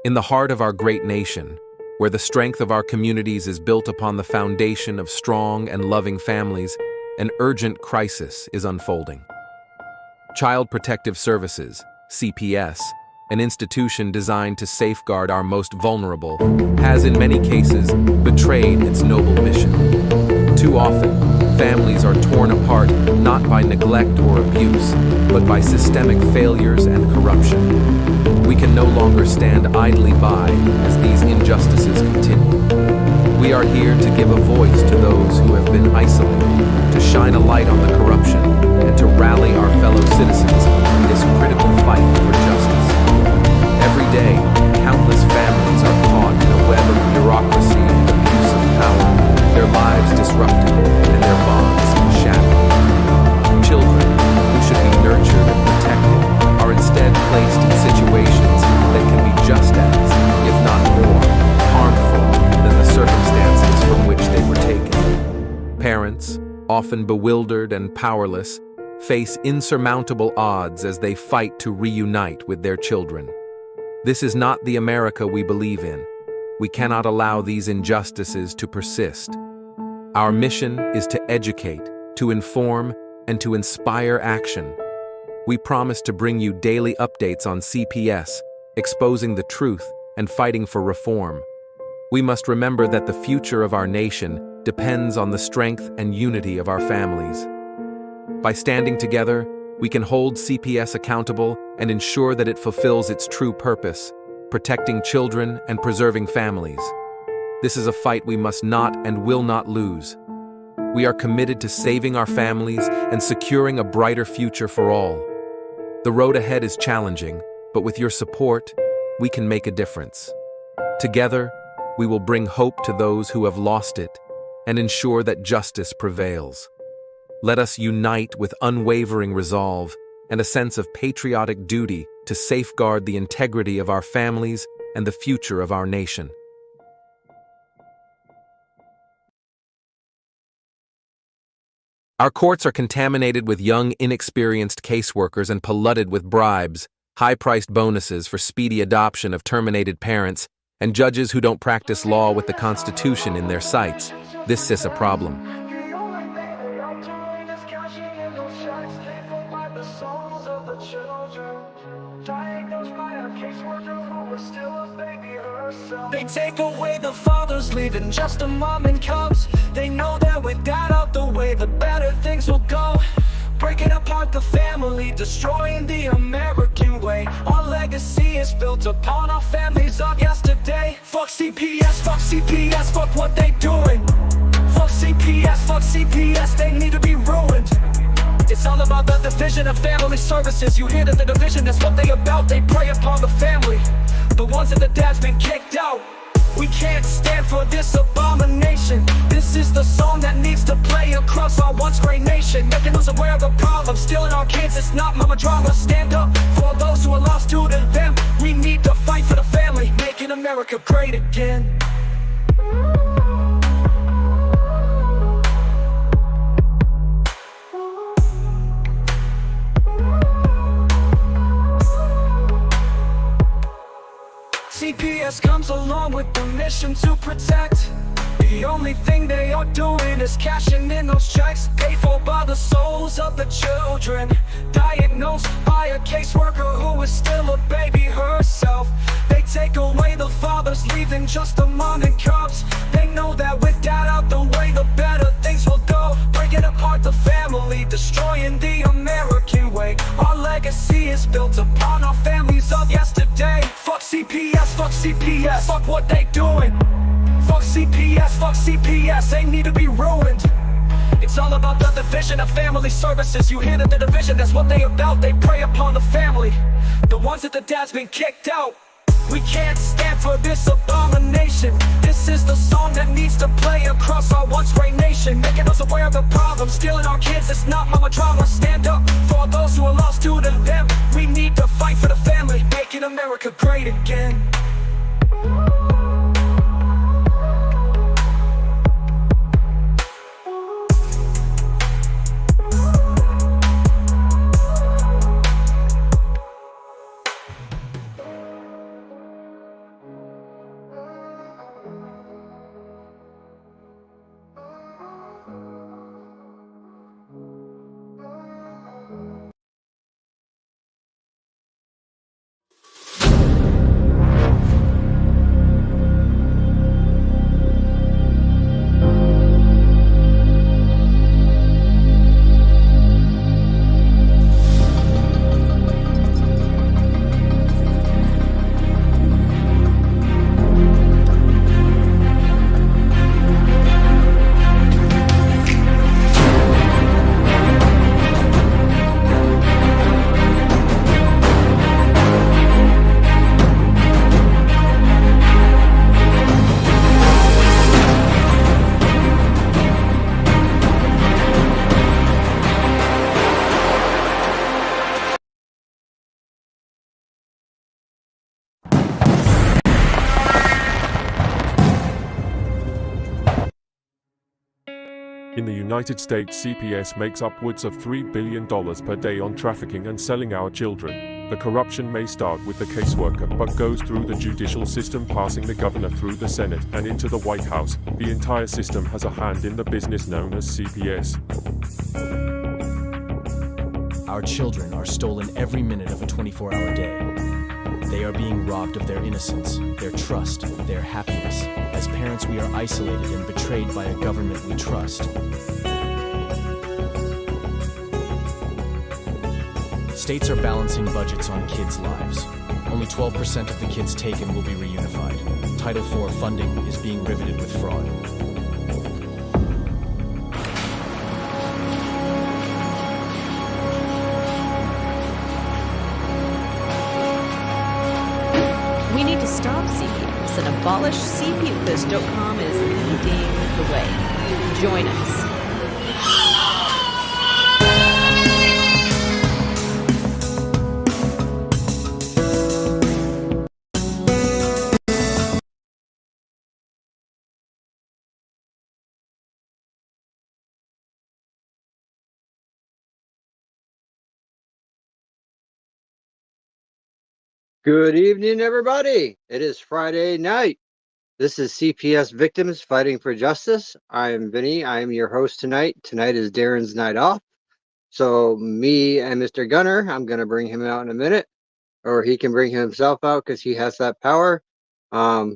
In the heart of our great nation, where the strength of our communities is built upon the foundation of strong and loving families, an urgent crisis is unfolding. Child Protective Services, CPS, an institution designed to safeguard our most vulnerable, has in many cases betrayed its noble mission. Too often, families are torn apart not by neglect or abuse, but by systemic failures and corruption. We can no longer stand idly by as these injustices continue. We are here to give a voice to those who have been isolated, to shine a light on the corruption, and to rally our fellow citizens in this critical fight for justice. Every day, countless families are caught in a web of bureaucracy and abuse of power, their lives disrupted and their bonds shattered. Children, who should be nurtured and protected, are instead placed in situations that can be just as, if not more, harmful than the circumstances from which they were taken. Parents, often bewildered and powerless, face insurmountable odds as they fight to reunite with their children. This is not the America we believe in. We cannot allow these injustices to persist. Our mission is to educate, to inform, and to inspire action. We promise to bring you daily updates on CPS, exposing the truth and fighting for reform. We must remember that the future of our nation depends on the strength and unity of our families. By standing together, we can hold CPS accountable and ensure that it fulfills its true purpose, protecting children and preserving families. This is a fight we must not and will not lose. We are committed to saving our families and securing a brighter future for all. The road ahead is challenging, but with your support, we can make a difference. Together, we will bring hope to those who have lost it and ensure that justice prevails. Let us unite with unwavering resolve and a sense of patriotic duty to safeguard the integrity of our families and the future of our nation. Our courts are contaminated with young, inexperienced caseworkers and polluted with bribes, high-priced bonuses for speedy adoption of terminated parents, and judges who don't practice law with the Constitution in their sights. This is a problem. They take away the fathers, leaving just a mom and cubs. They know that with that out the way, the better things will go. Breaking apart the family, destroying the American way. Our legacy is built upon our families of yesterday. Fuck CPS, fuck CPS, fuck what they doing. Fuck CPS, they need to be ruined. It's all about the division of family services. You hear that the division is what they about. They prey upon the family, the ones that the dad's been kicked out. We can't stand for this abomination. This is the song that needs to play across our once great nation, making us aware of the problem. Stealing our kids, it's not mama drama. Stand up for those who are lost due to them. We need to fight for the family, making America great again. CPS comes along with the mission to protect. The only thing they are doing is cashing in those checks, paid for by the souls of the children, diagnosed by a caseworker who is still a baby herself. They take away the fathers, leaving just a mom and cubs. They know that with that out the way, the better things will go. Breaking apart the family, destroying the American way. Our legacy is built upon our families of yesterday. Fuck CPS, fuck what they doing. Fuck CPS, they need to be ruined. It's all about the division of family services. You hear that the division, that's what they about. They prey upon the family, the ones that the dad's been kicked out. We can't stand for this abomination. This is the song that needs to play across our once great nation, making us aware of the problem. Stealing our kids, it's not mama drama. Stand up for those who are lost due to them. We need to fight for the family, making America great again. In the United States, CPS makes upwards of $3 billion per day on trafficking and selling our children. The corruption may start with the caseworker, but goes through the judicial system, passing the governor through the Senate and into the White House. The entire system has a hand in the business known as CPS. Our children are stolen every minute of a 24-hour day. They are being robbed of their innocence, their trust, their happiness. As parents, we are isolated and betrayed by a government we trust. States are balancing budgets on kids' lives. Only 12% of the kids taken will be reunified. Title IV funding is being riveted with fraud. We need to stop CPS and abolish CPS.com is leading the way. Join us. Good evening, everybody. It is Friday night. This is CPS Victims Fighting for Justice. I am Vinny. I am your host tonight. Tonight is Darren's night off. So me and Mr. Gunner, I'm going to bring him out in a minute, or he can bring himself out because he has that power. But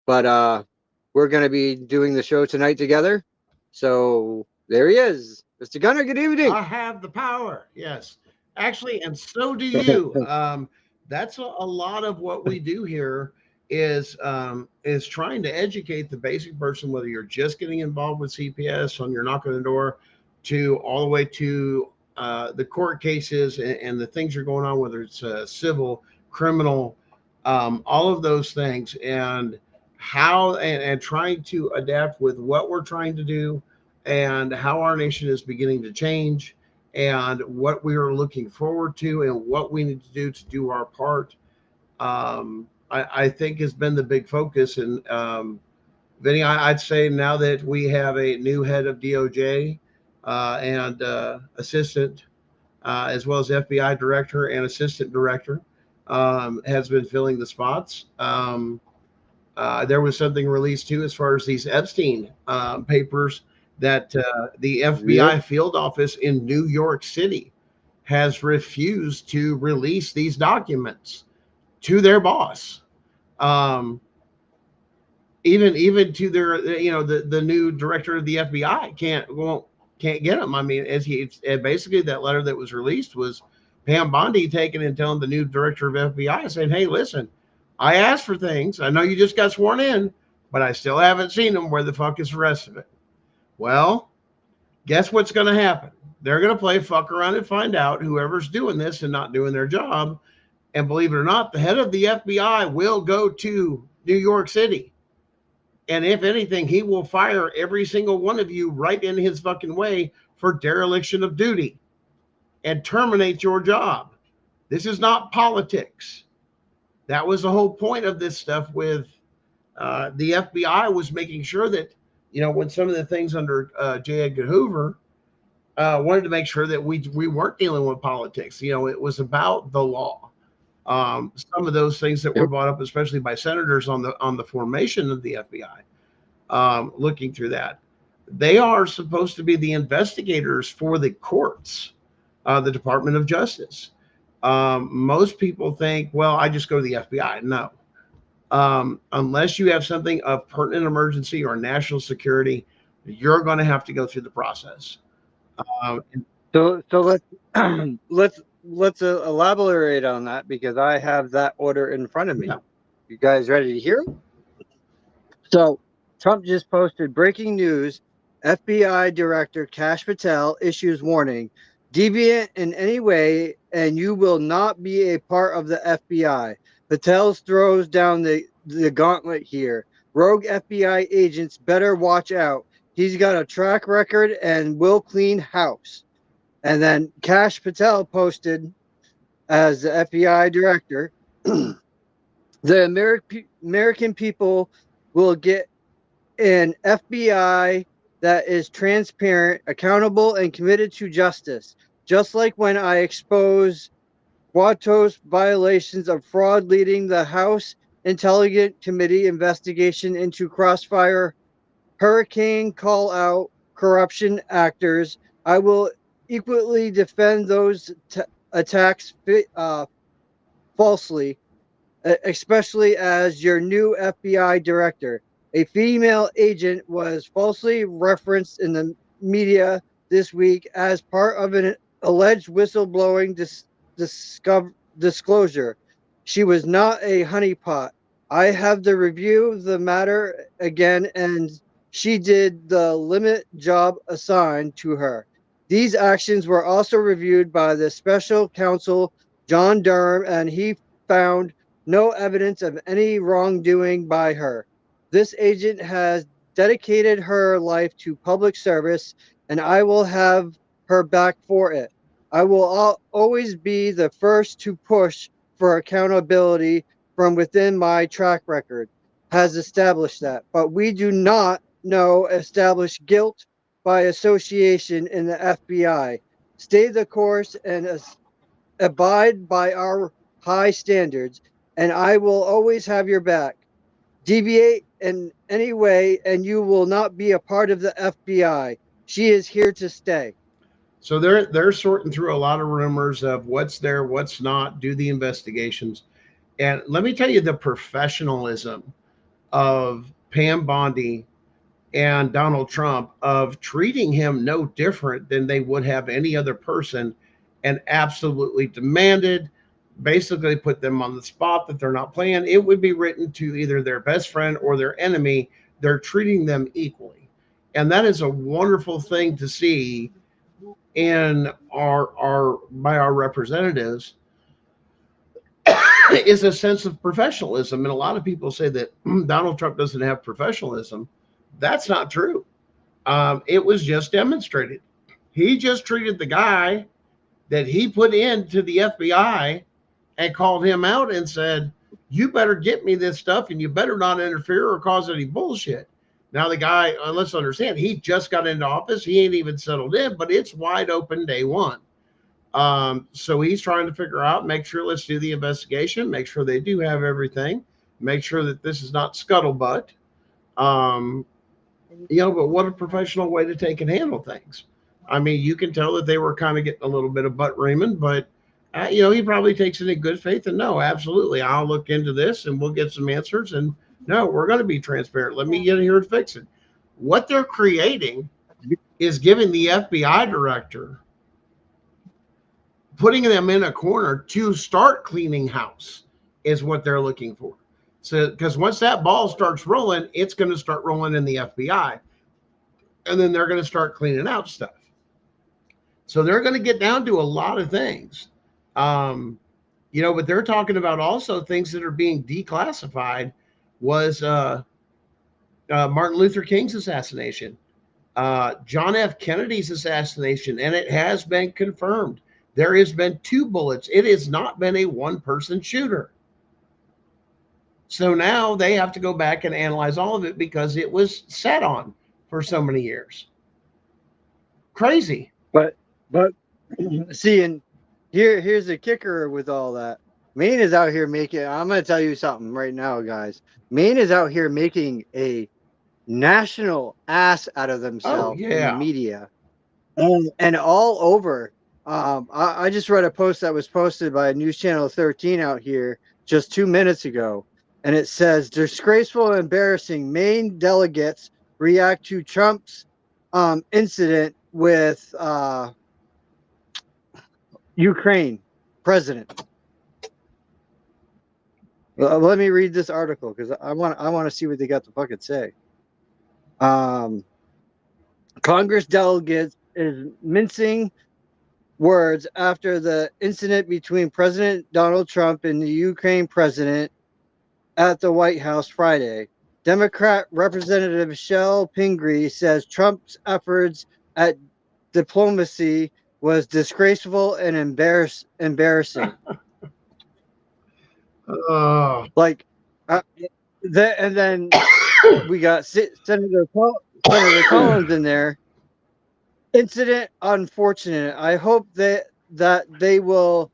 we're going to be doing the show tonight together. So there he is. Mr. Gunner, good evening. I have the power. Yes. Actually, and so do you. That's a lot of what we do here is trying to educate the basic person, whether you're just getting involved with CPS on your knock on the door to all the way to the court cases and the things are going on, whether it's civil, criminal, all of those things, and how and trying to adapt with what we're trying to do and how our nation is beginning to change and what we are looking forward to and what we need to do our part. I think has been the big focus. And Vinny, I'd say now that we have a new head of DOJ and assistant, as well as FBI director and assistant director, has been filling the spots. There was something released too as far as these Epstein papers that the FBI field office in New York City has refused to release these documents to their boss. Even to their, the new director of the FBI can't get them. I mean, basically that letter that was released was Pam Bondi taking and telling the new director of FBI, saying, hey, listen, I asked for things. I know you just got sworn in, but I still haven't seen them. Where the fuck is the rest of it? Well, guess what's going to happen? They're going to play fuck around and find out whoever's doing this and not doing their job. And believe it or not, the head of the FBI will go to New York City. And if anything, he will fire every single one of you right in his fucking way for dereliction of duty and terminate your job. This is not politics. That was the whole point of this stuff with the FBI, was making sure that, when some of the things under J. Edgar Hoover wanted to make sure that we weren't dealing with politics. It was about the law. Some of those things that were brought up, especially by senators on the formation of the FBI, looking through that, they are supposed to be the investigators for the courts, the Department of Justice. Most people think, well, I just go to the FBI. No. Unless you have something of pertinent emergency or national security, you're going to have to go through the process. So let's elaborate on that, because I have that order in front of me. Yeah. You guys ready to hear it? So Trump just posted breaking news: FBI Director Kash Patel issues warning, deviant in any way, and you will not be a part of the FBI. Patel throws down the gauntlet here. Rogue FBI agents better watch out. He's got a track record and will clean house. And then Kash Patel posted, as the FBI director, the American people will get an FBI that is transparent, accountable, and committed to justice. Just like when I expose Guato's violations of fraud leading the House Intelligence Committee investigation into Crossfire Hurricane call out corruption actors. I will equally defend those attacks falsely, especially as your new FBI director. A female agent was falsely referenced in the media this week as part of an alleged whistleblowing disclosure. She was not a honeypot. I have to review the matter again, and she did the limit job assigned to her. These actions were also reviewed by the special counsel, John Durham, and he found no evidence of any wrongdoing by her. This agent has dedicated her life to public service, and I will have her back for it. I will always be the first to push for accountability from within. My track record has established that, but we do not know establish guilt by association in the FBI. Stay the course and abide by our high standards, and I will always have your back. Deviate in any way, and you will not be a part of the FBI. She is here to stay. So they're sorting through a lot of rumors of what's there, what's not, do the investigations. And let me tell you the professionalism of Pam Bondi and Donald Trump of treating him no different than they would have any other person, and absolutely demanded, basically put them on the spot that they're not playing. It would be written to either their best friend or their enemy. They're treating them equally. And that is a wonderful thing to see in our by our representatives is a sense of professionalism. And a lot of people say that Donald Trump doesn't have professionalism. That's not true. It was just demonstrated. He just treated the guy that he put into the FBI and called him out and said, you better get me this stuff and you better not interfere or cause any bullshit. Now, the guy, let's understand, he just got into office. He ain't even settled in, but it's wide open day one. So he's trying to figure out, make sure, let's do the investigation, make sure they do have everything, make sure that this is not scuttlebutt. But what a professional way to take and handle things. I mean, you can tell that they were kind of getting a little bit of butt reaming, but he probably takes it in good faith and no, absolutely, I'll look into this and we'll get some answers. And no, we're going to be transparent. Let me get in here and fix it. What they're creating is giving the FBI director, putting them in a corner to start cleaning house is what they're looking for. So, because once that ball starts rolling, it's going to start rolling in the FBI. And then they're going to start cleaning out stuff. So they're going to get down to a lot of things. But they're talking about also things that are being declassified was Martin Luther King's assassination, John F. Kennedy's assassination, and it has been confirmed. There has been 2 bullets. It has not been a one-person shooter. So now they have to go back and analyze all of it because it was sat on for so many years. Crazy. But see, and here's the kicker with all that. Maine is out here making, I'm going to tell you something right now, guys. Maine is out here making a national ass out of themselves in the media and all over. I just read a post that was posted by News Channel 13 out here just 2 minutes ago. And it says, disgraceful and embarrassing. Maine delegates react to Trump's incident with Ukraine president. Let me read this article because I want to see what they got to fucking say. Congress delegates is mincing words after the incident between President Donald Trump and the Ukraine president at the White House Friday. Democrat Representative Shel Pingree says Trump's efforts at diplomacy was disgraceful and embarrassing. And then we got Senator Senator Collins in there. Incident unfortunate. I hope that they will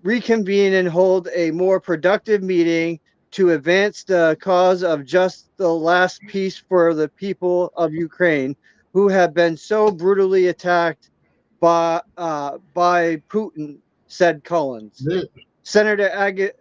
reconvene and hold a more productive meeting to advance the cause of just the last peace for the people of Ukraine who have been so brutally attacked by Putin, said Collins. Senator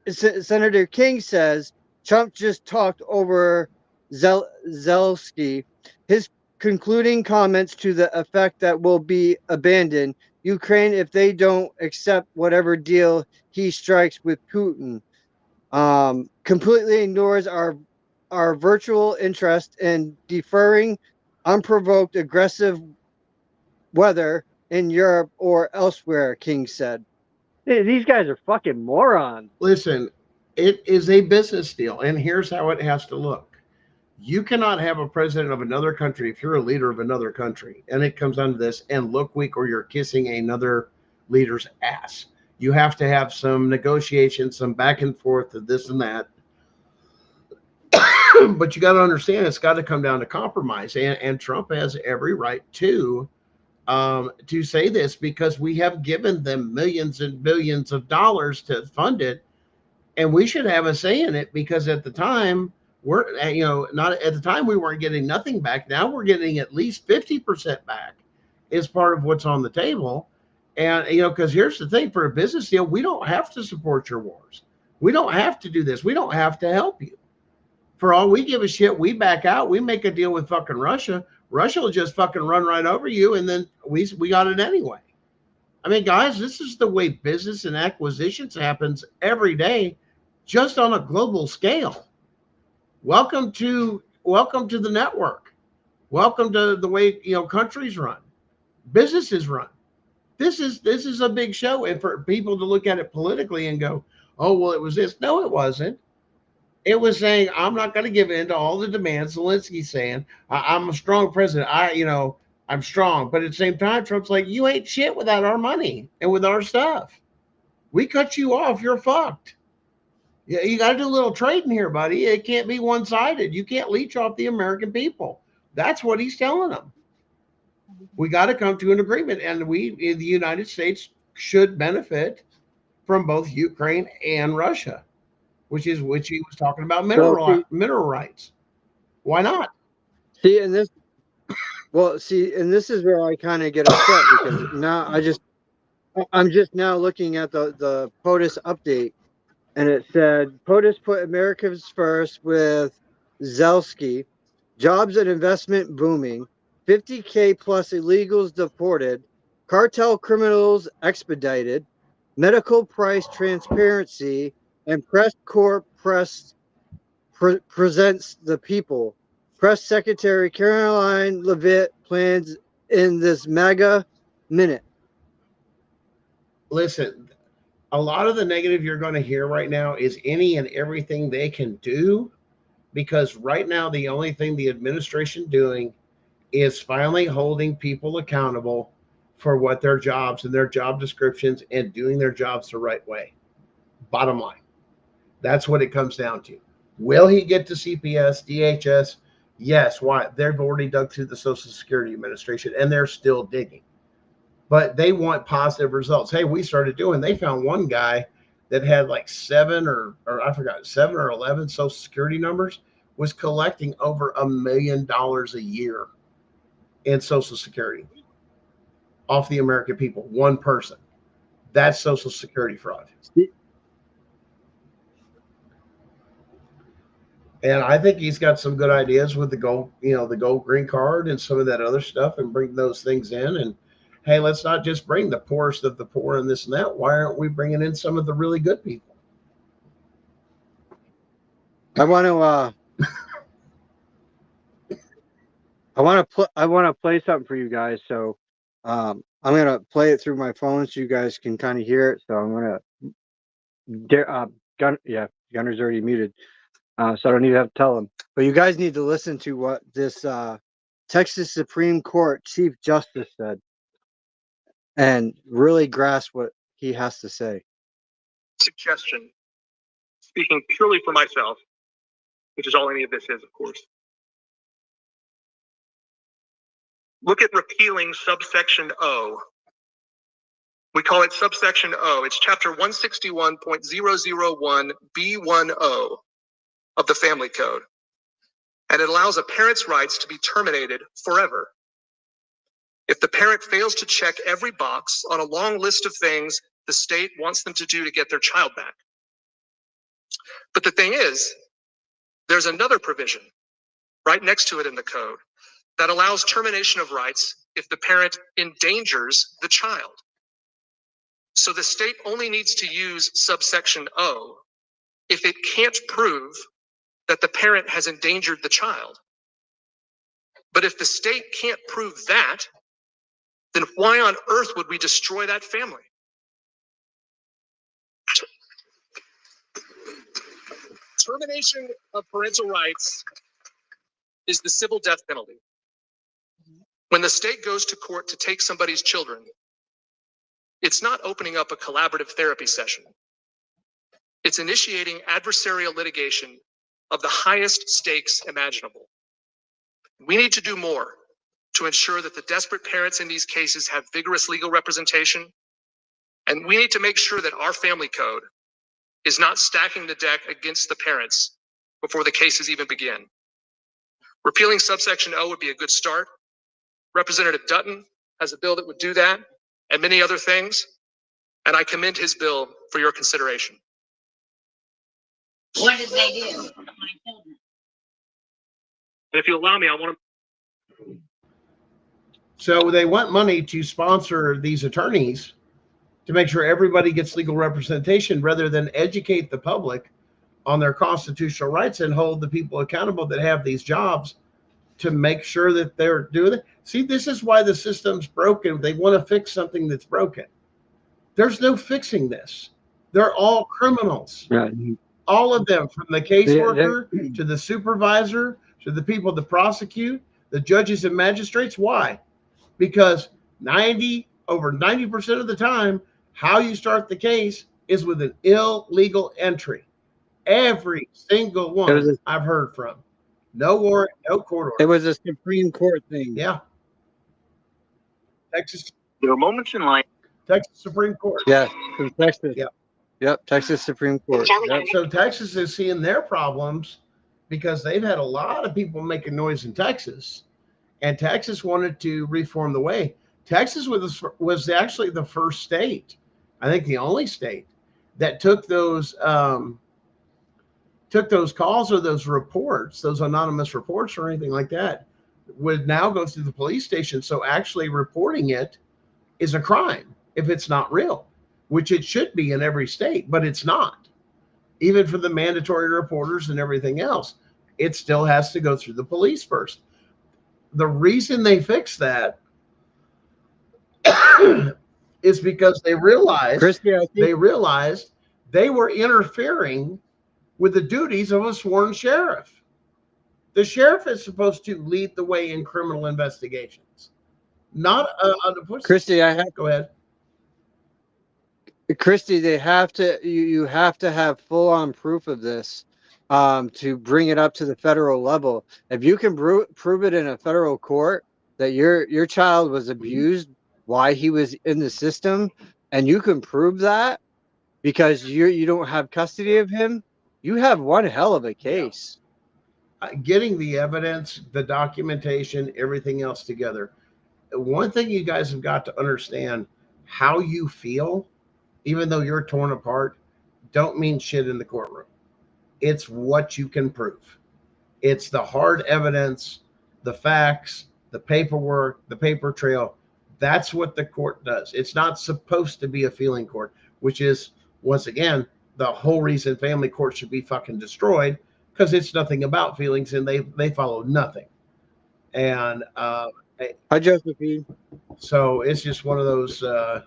Senator King says Trump just talked over Zelensky. His concluding comments to the effect that will be abandoned Ukraine if they don't accept whatever deal he strikes with Putin. Completely ignores our virtual interest in deferring unprovoked aggressive weather in Europe or elsewhere, King said. These guys are fucking morons. Listen, it is a business deal, and here's how it has to look. You cannot have a president of another country if you're a leader of another country, and it comes down to this, and look weak or you're kissing another leader's ass. You have to have some negotiations, some back and forth of this and that. But you got to understand, it's got to come down to compromise, and Trump has every right to say this because we have given them millions and billions of dollars to fund it, and we should have a say in it because at the time not at the time we weren't getting nothing back. Now we're getting at least 50% back is part of what's on the table. And because here's the thing, for a business deal, we don't have to support your wars. We don't have to do this. We don't have to help you. For all we give a shit, we back out. We make a deal with fucking Russia. Russia will just fucking run right over you, and then we got it anyway. I mean, guys, this is the way business and acquisitions happens every day, just on a global scale. Welcome to the network. Welcome to the way countries run, businesses run. This is a big show, and for people to look at it politically and go, "Oh, well, it was this." No, it wasn't. It was saying, I'm not going to give in to all the demands. Zelensky's saying, I'm a strong president. I'm strong. But at the same time, Trump's like, you ain't shit without our money and with our stuff. We cut you off. You're fucked. You got to do a little trading here, buddy. It can't be one-sided. You can't leech off the American people. That's what he's telling them. We got to come to an agreement. And we, in the United States, should benefit from both Ukraine and Russia. Which he was talking about mineral rights. Why not? See, and this is where I kind of get upset because now I'm just now looking at the POTUS update, and it said POTUS put Americans first with Zelensky, jobs and investment booming, 50K plus illegals deported, cartel criminals expedited, medical price transparency, and press corp presents the people. Press Secretary Caroline Leavitt plans in this MAGA minute. Listen, a lot of the negative you're going to hear right now is any and everything they can do, because right now the only thing the administration doing is finally holding people accountable for what their jobs and their job descriptions and doing their jobs the right way. Bottom line. That's what it comes down to. Will he get to CPS, DHS? Yes. Why? They've already dug through the Social Security Administration and they're still digging. But they want positive results. Hey, we started doing, they found one guy that had like 7 or 11 Social Security numbers, was collecting over $1 million a year in Social Security off the American people. One person. That's Social Security fraud. And I think he's got some good ideas with the gold green card and some of that other stuff, and bring those things in. And hey, let's not just bring the poorest of the poor and this and that. Why aren't we bringing in some of the really good people? I want to play something for you guys. So I'm gonna play it through my phone so you guys can kind of hear it. So I'm gonna Gunner's already muted. So I don't even have to tell him. But you guys need to listen to what this Texas Supreme Court Chief Justice said and really grasp what he has to say. Suggestion, speaking purely for myself, which is all any of this is, of course. look at repealing subsection O. We call it subsection O. It's chapter 161.001B10 of the Family Code. And it allows a parent's rights to be terminated forever if the parent fails to check every box on a long list of things the state wants them to do to get their child back. But the thing is, there's another provision right next to it in the code that allows termination of rights if the parent endangers the child. So the state only needs to use subsection O if it can't prove that the parent has endangered the child. But if the state can't prove that, then why on earth would we destroy that family? Termination of parental rights is the civil death penalty. When the state goes to court to take somebody's children, it's not opening up a collaborative therapy session. It's initiating adversarial litigation of the highest stakes imaginable. We need to do more to ensure that the desperate parents in these cases have vigorous legal representation. And we need to make sure that our family code is not stacking the deck against the parents before the cases even begin. Repealing subsection O would be a good start. Representative Dutton has a bill that would do that, and many other things. And I commend his bill for your consideration. What did they do to my children? And if you allow me, I want to. So they want money to sponsor these attorneys to make sure everybody gets legal representation rather than educate the public on their constitutional rights and hold the people accountable that have these jobs to make sure that they're doing it. See, this is why the system's broken. They want to fix something that's broken. There's no fixing this. They're all criminals. Right. All of them, from the caseworker to the supervisor to the people that prosecute, the judges and magistrates. Why? Because over 90% of the time, how you start the case is with an illegal entry. Every single one I've heard from. No warrant, no court order. It was a Supreme Court thing. Yeah. Texas. There are moments in life. Texas Supreme Court. Yeah, from Texas. Yep. Yep, Texas Supreme Court. Yep. So Texas is seeing their problems because they've had a lot of people making noise in Texas, and Texas wanted to reform the way. Texas was actually the first state, I think the only state, that took those calls or those reports, those anonymous reports or anything like that, would now go through the police station. So actually reporting it is a crime if it's not real, which it should be in every state, but it's not. Even for the mandatory reporters and everything else, it still has to go through the police first. The reason they fixed that is because they realized they were interfering with the duties of a sworn sheriff. The sheriff is supposed to lead the way in criminal investigations, not Christy, go ahead. Christy, they have to. You have to have full-on proof of this to bring it up to the federal level. If you can prove it in a federal court that your child was abused while he was in the system, and you can prove that because you don't have custody of him, you have one hell of a case. Getting the evidence, the documentation, everything else together. One thing you guys have got to understand: how you feel, even though you're torn apart, don't mean shit in the courtroom. It's what you can prove. It's the hard evidence, the facts, the paperwork, the paper trail. That's what the court does. It's not supposed to be a feeling court, which is, once again, the whole reason family court should be fucking destroyed, because it's nothing about feelings and they follow nothing. And Hi, Josephine. So it's just one of those. I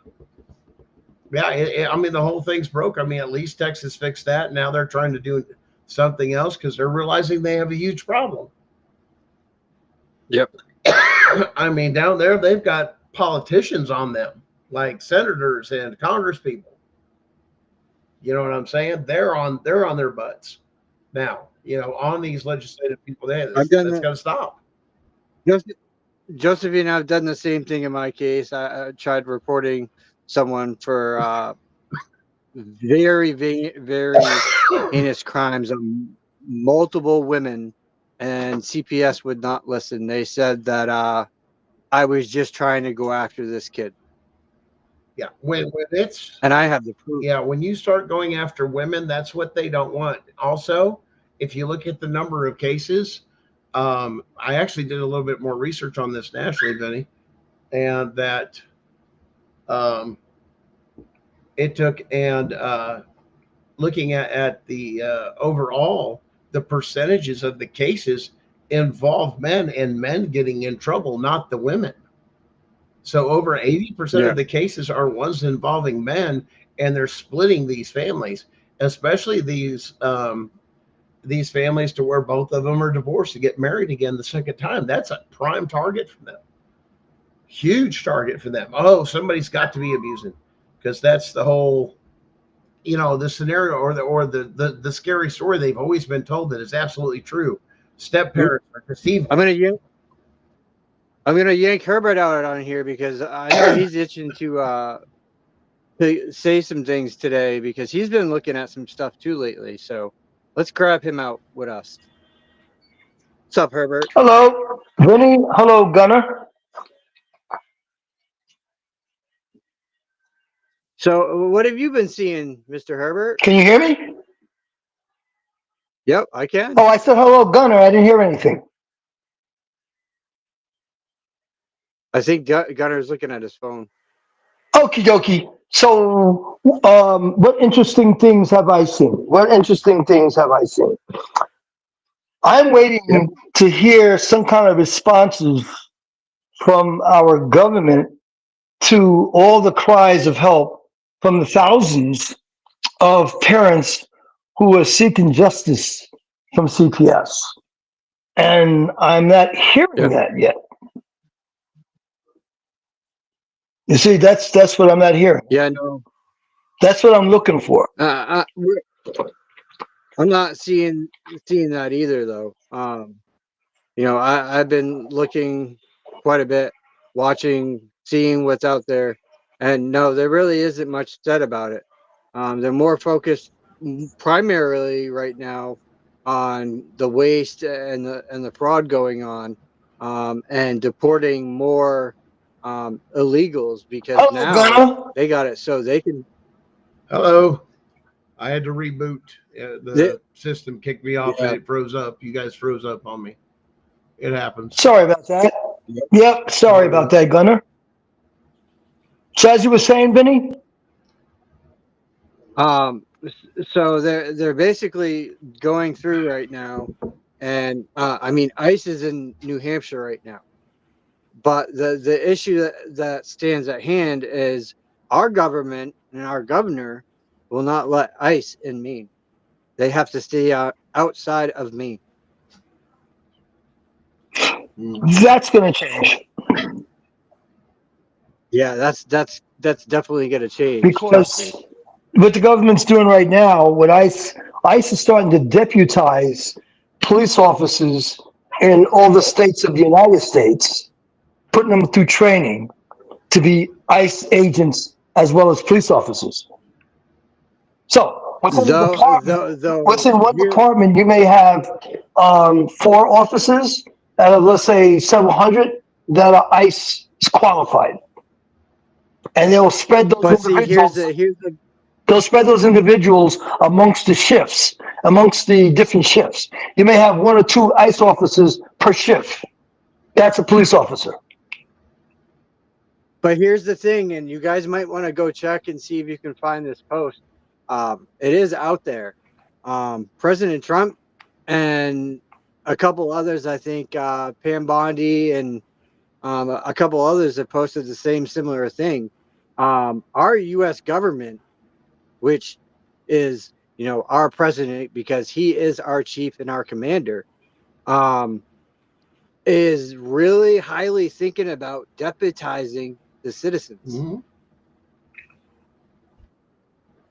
mean, the whole thing's broke. I mean, at least Texas fixed that. Now they're trying to do something else because they're realizing they have a huge problem. Yep. I mean, down there they've got politicians on them, like senators and congresspeople. You know what I'm saying? They're on their butts now. You know, on these legislative people. That's got to stop. Josephine and I have done the same thing in my case. I tried reporting someone for very heinous crimes on multiple women, and CPS would not listen. They said that I was just trying to go after this kid, Yeah, when it's and I have the proof. yeah, when you start going after women, that's what they don't want. Also, if you look at the number of cases, I actually did a little bit more research on this nationally, Benny, and that um, it took and looking at the overall, the percentages of the cases involve men and men getting in trouble, not the women. So over 80% Yeah, of the cases are ones involving men, and they're splitting these families, especially these families to where both of them are divorced to get married again the second time. That's a prime target for them. Huge target for them. Oh, somebody's got to be abusing, because that's the whole, the scenario, or the scary story they've always been told that is absolutely true. Step parents are deceived. I'm gonna yank. I'm gonna yank Herbert out on here because I know he's itching to say some things today because he's been looking at some stuff too lately. So let's grab him out with us. What's up, Herbert? Hello, Vinny. Hello, Gunner. So what have you been seeing, Mr. Herbert? Can you hear me? Yep, I can. Oh, I said hello, Gunner. I didn't hear anything. I think Gunner's looking at his phone. Okie dokie. So, what interesting things have I seen? What interesting things have I seen? I'm Yep. waiting to hear some kind of responses from our government to all the cries of help from the thousands of parents who are seeking justice from CPS. And I'm not hearing Yep. that yet. You see, that's what I'm not hearing. Yeah, no. That's what I'm looking for. I'm not seeing that either, though. I've been looking quite a bit, watching, seeing what's out there, and no, there really isn't much said about it. They're more focused primarily right now on the waste and the fraud going on, and deporting more illegals because Hello, now Gunner. they got it so they can. Hello. I had to reboot. They, The system kicked me off and yeah. it froze up. You guys froze up on me. It happens. Sorry about that. Yep, sorry about that, Gunner. So as you were saying, Vinny? So they're basically going through right now, and I mean ICE is in New Hampshire right now, but the issue that stands at hand is our government and our governor will not let ICE in Maine. They have to stay outside of Maine. That's going to change. Yeah, that's definitely going to change. Trust me. Because what the government's doing right now, what ICE is starting to deputize police officers in all the states of the United States, putting them through training to be ICE agents as well as police officers. So Though within one here, department, you may have 4 officers out of, let's say, several hundred that are ICE qualified, and they'll spread those but see, individuals. here's the They'll spread those individuals amongst the shifts, amongst the different shifts. You may have 1 or 2 ICE officers per shift. That's a police officer. But here's the thing, and you guys might want to go check and see if you can find this post. It is out there. President Trump and a couple others, I think, Pam Bondi and a couple others have posted the same similar thing. Our U.S. government, which is, our president because he is our chief and our commander, is really highly thinking about deputizing the citizens. Mm-hmm.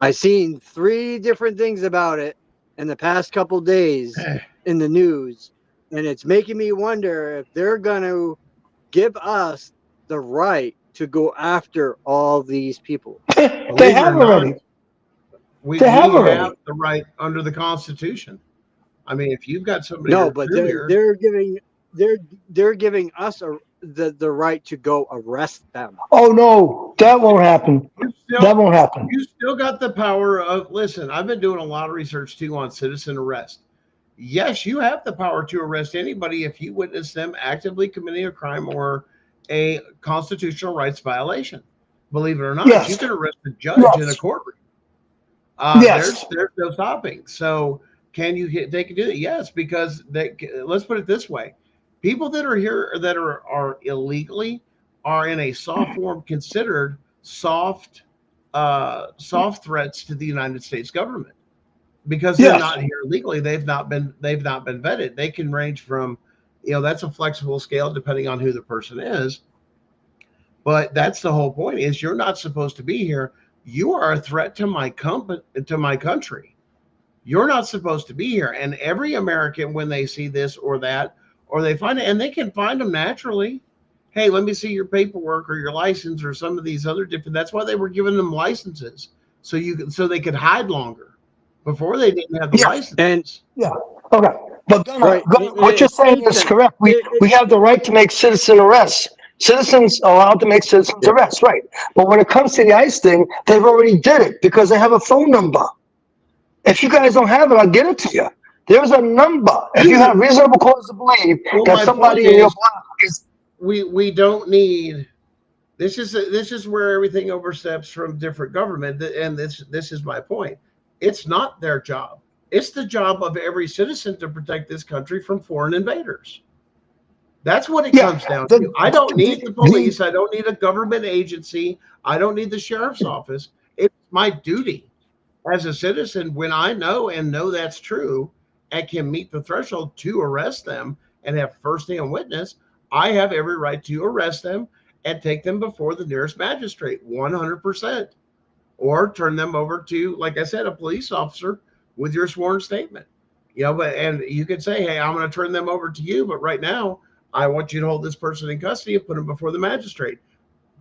I've seen 3 different things about it in the past couple days in the news, and it's making me wonder if they're going to give us the right to go after all these people. They Believe it have or not, already. we They have have already. the right under the Constitution. I mean, if you've got somebody No, that's but in here, they're giving us the right to go arrest them. Oh no, that won't happen. you That still won't happen. you still got the power of. Listen, I've been doing a lot of research too on citizen arrest. Yes, you have the power to arrest anybody if you witness them actively committing a crime or a constitutional rights violation. Believe it or not, you Yes, can arrest a judge in a yes, courtroom. yes, There's no stopping. So can you hit? They can do it. Yes, because they. Let's put it this way: people that are here that are illegally are in a soft form considered soft threats to the United States government because they're yes. not here legally. They've not been vetted. They can range from, that's a flexible scale depending on who the person is. But that's the whole point: is you're not supposed to be here. You are a threat to my company, to my country. You're not supposed to be here. And every American, when they see this or that, or they find it, and they can find them naturally. Hey, let me see your paperwork or your license or some of these other different. That's why they were giving them licenses so they could hide longer. Before they didn't have the Yes. And licenses. Yeah. Okay. But Gunnar, right, what you're saying is Ethan, correct. We have the right to make citizen arrests. Citizens are allowed to make citizens yeah. arrests, right? But when it comes to the ICE thing, they've already did it because they have a phone number. If you guys don't have it, I'll get it to you. There's a number. If you have reasonable cause to believe Well, that my point somebody in your is, block is, we don't need. This is where everything oversteps from different government, and this is my point. It's not their job. It's the job of every citizen to protect this country from foreign invaders. That's what it yeah, comes down to. the, I don't need the the, police. I don't need a government agency. I don't need the sheriff's office. It's my duty as a citizen, when I know that's true and can meet the threshold to arrest them and have firsthand witness. I have every right to arrest them and take them before the nearest magistrate, 100%, or turn them over to, like I said, a police officer with your sworn statement. And you could say, hey, I'm going to turn them over to you, but right now I want you to hold this person in custody and put them before the magistrate.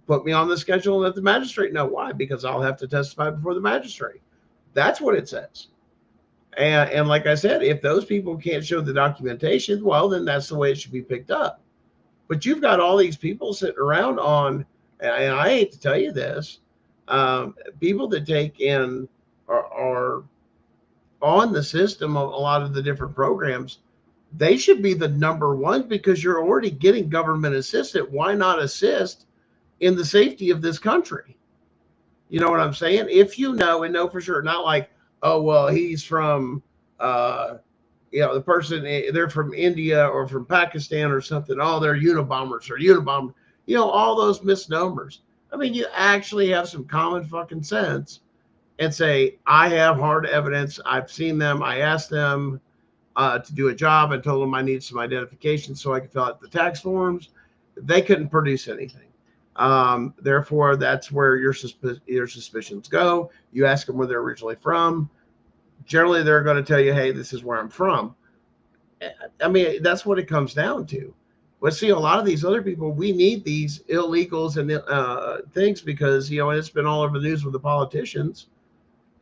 Put me on the schedule and let the magistrate know. Why? Because I'll have to testify before the magistrate. That's what it says. And like I said, if those people can't show the documentation, well, then that's the way it should be picked up. But you've got all these people sitting around and I hate to tell you this, people that take in are on the system of a lot of the different programs. They should be the number one because you're already getting government assistance. Why not assist in the safety of this country? You know what I'm saying? If you know and know for sure, not like, oh well, he's from, uh, the person they're from India or from Pakistan or something. Oh, they're Unabombers or Unabomber. All those misnomers. I mean, you actually have some common fucking sense and say, I have hard evidence. I've seen them. I asked them to do a job and told them I need some identification so I could fill out the tax forms. They couldn't produce anything. Therefore, that's where your suspicions go. You ask them where they're originally from. Generally, they're going to tell you, hey, this is where I'm from. I mean, that's what it comes down to. But see, a lot of these other people, we need these illegals and things because, and it's been all over the news with the politicians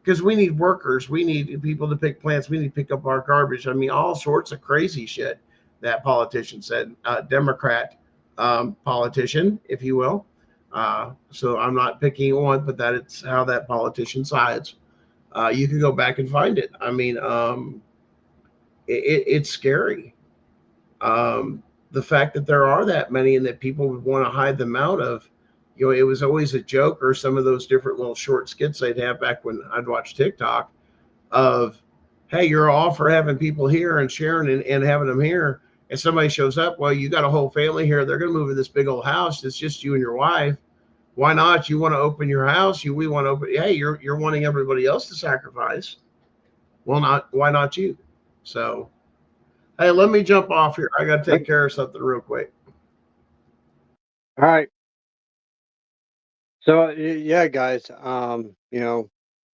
because we need workers. We need people to pick plants. We need to pick up our garbage. I mean, all sorts of crazy shit that politician said, Democrat politician, if you will. So I'm not picking one, but it's how that politician sides. You can go back and find it. I mean, it's scary. The fact that there are that many and that people would want to hide them out of, it was always a joke or some of those different little short skits they'd have back when I'd watch TikTok of, hey, you're all for having people here and sharing and having them here. And somebody shows up, well, you got a whole family here. They're going to move in this big old house. It's just you and your wife. Why not? You want to open your house? We want to open. Hey, you're wanting everybody else to sacrifice. Well, why not you? So, hey, let me jump off here. I got to take care of something real quick. All right. So yeah, guys,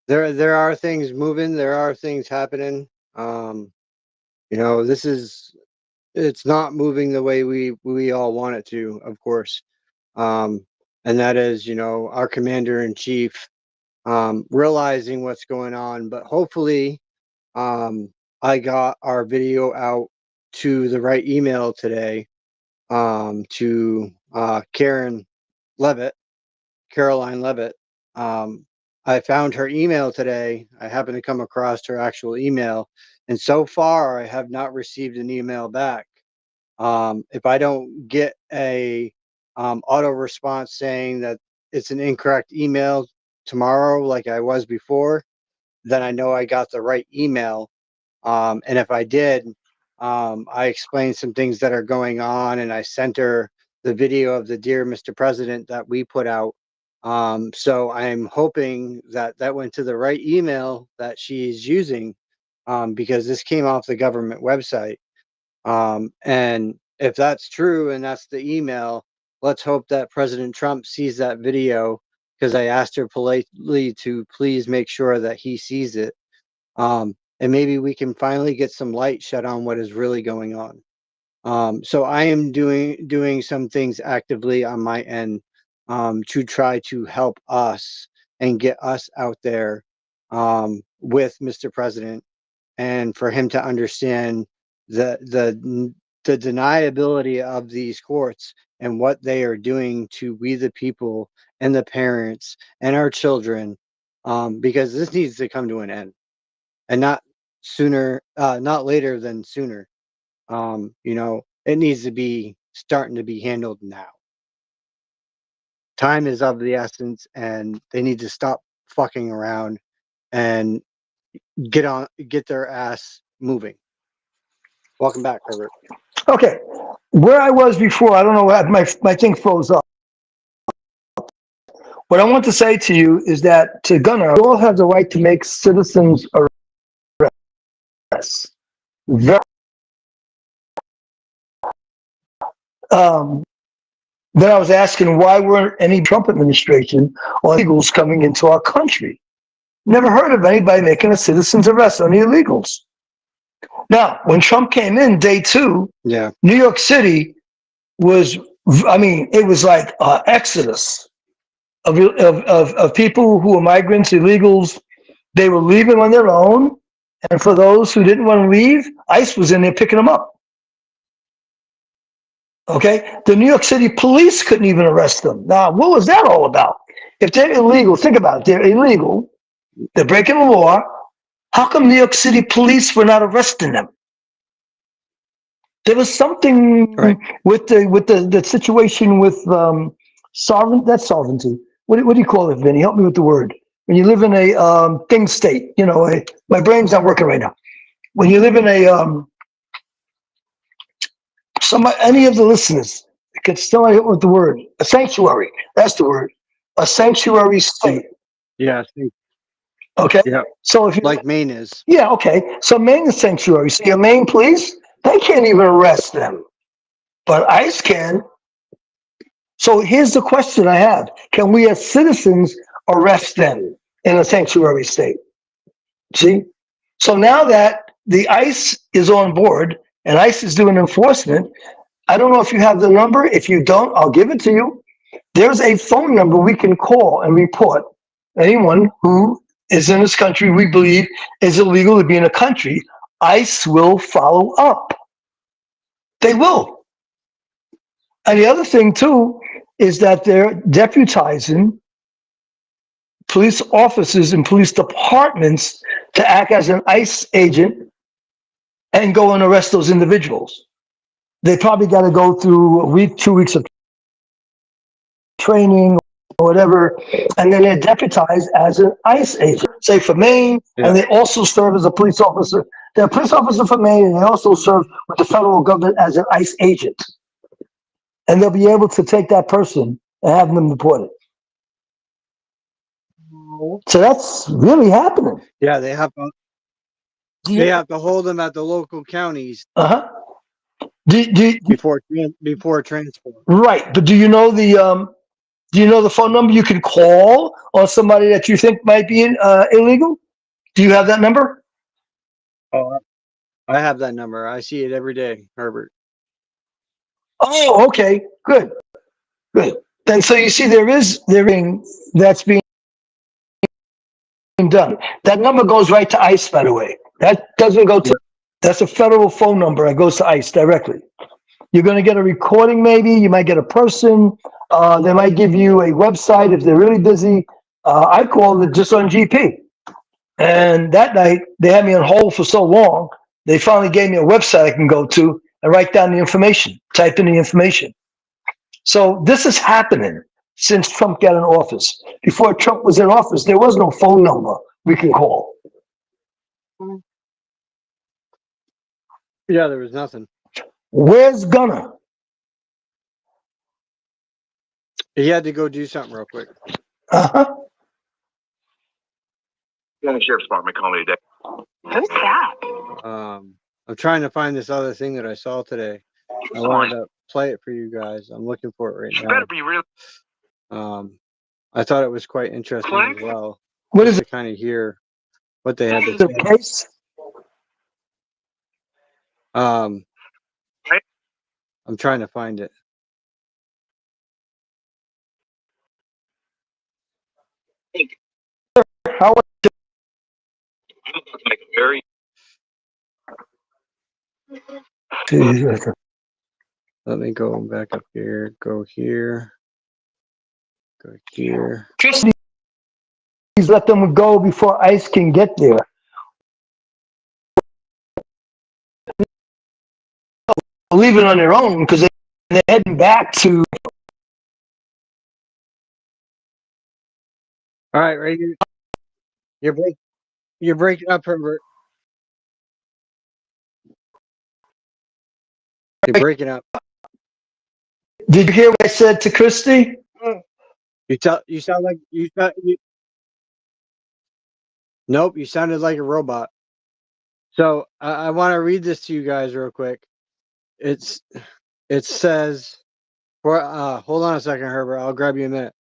there are things moving, there are things happening. This is it's not moving the way we all want it to, of course. And that is, you know, our commander in chief realizing what's going on. But hopefully, I got our video out to the right email today, to Levitt, Caroline Levitt. I found her email today. I happened to come across her actual email, and so far I have not received an email back. If I don't get a auto response saying that it's an incorrect email tomorrow, like I was before, then I know I got the right email. And if I did, I explained some things that are going on, and I sent her the video of the Dear Mr. President that we put out. So I'm hoping that that went to the right email that she's using, because this came off the government website. And if that's true and that's the email, let's hope that President Trump sees that video, because I asked her politely to please make sure that he sees it. And maybe we can finally get some light shed on what is really going on. So I am doing some things actively on my end, to try to help us and get us out there, with Mr. President, and for him to understand the deniability of these courts and what they are doing to we the people and the parents and our children, because this needs to come to an end, and not sooner, not later than sooner. You know, it needs to be starting to be handled now. Time is of the essence, and they need to stop fucking around and get their ass moving. Welcome back, Herbert. Okay, where I was before, I don't know what my thing froze up. What I want to say to you is that to Gunnar, we all have the right to make citizens arrests. Then I was asking why weren't any Trump administration or illegals coming into our country? Never heard of anybody making a citizen's arrest on the illegals. Now, when Trump came in day 2, Yeah, New York City was, I mean, it was like an exodus of people who were migrants, illegals. They were leaving on their own. And for those who didn't want to leave, ICE was in there picking them up. Okay, the New York City police couldn't even arrest them. Now, what was that all about? If they're illegal, think about it. They're illegal. They're breaking the law. How come New York City police were not arresting them? There was something right. with the situation with sovereignty. What do you call it, Vinny? Help me with the word. When you live in a thing state, you know, my brain's not working right now. When you live in a any of the listeners can still hit with the word, a sanctuary. That's the word. A sanctuary state. Yeah, Okay. yeah. So if you Like Maine is. yeah, okay. So Maine is sanctuary. So your Maine police, they can't even arrest them, but ICE can. So here's the question I have: can we, as citizens, arrest them in a sanctuary state? See. So now that the ICE is on board and ICE is doing enforcement, I don't know if you have the number. If you don't, I'll give it to you. There's a phone number we can call and report anyone who is in this country we believe is illegal to be in a country. ICE will follow up. They will. And the other thing too is that they're deputizing police officers and police departments to act as an ICE agent and go and arrest those individuals. They probably got to go through a week, 2 weeks of training or whatever, and then they're deputized as an ICE agent, say for Maine, and they also serve as a police officer. They're a police officer for Maine, and they also serve with the federal government as an ICE agent. And they'll be able to take that person and have them deported. So that's really happening. Yeah, they have to hold them at the local counties Uh-huh. before transport. Right, but do you know the phone number you can call on somebody that you think might be illegal? Do you have that number? Oh, I have that number. I see it every day, Herbert. Oh, okay, good, good. And so you see, that's being done. That number goes right to ICE, by the way. That doesn't go to, that's a federal phone number that goes to ICE directly. You're going to get a recording, maybe. You might get a person. They might give you a website if they're really busy. I called it just on GP. And that night, they had me on hold for so long, they finally gave me a website I can go to and write down the information, type in the information. So this is happening since Trump got in office. Before Trump was in office, there was no phone number we can call. Yeah, there was nothing. Where's Gunner? He had to go do something real quick. Uh-huh. County Sheriff's Department called me today. Who's that? I'm trying to find this other thing that I saw today. I wanted to play it for you guys. I'm looking for it right You now. better be real. I thought it was quite interesting as well. What just is to kind of hear what they had to the say. case? I'm trying to find it. How Like very. Let me go back up here. Go here. Go here. Please let them go before ICE can get there. Leave it on their own because they're heading back to. All right, right here. You're breaking up, Herbert. You're breaking up. Did you hear what I said to Christy? You sound like you. Nope, you sounded like a robot. So I want to read this to you guys real quick. It says, hold on a second, Herbert. I'll grab you a minute.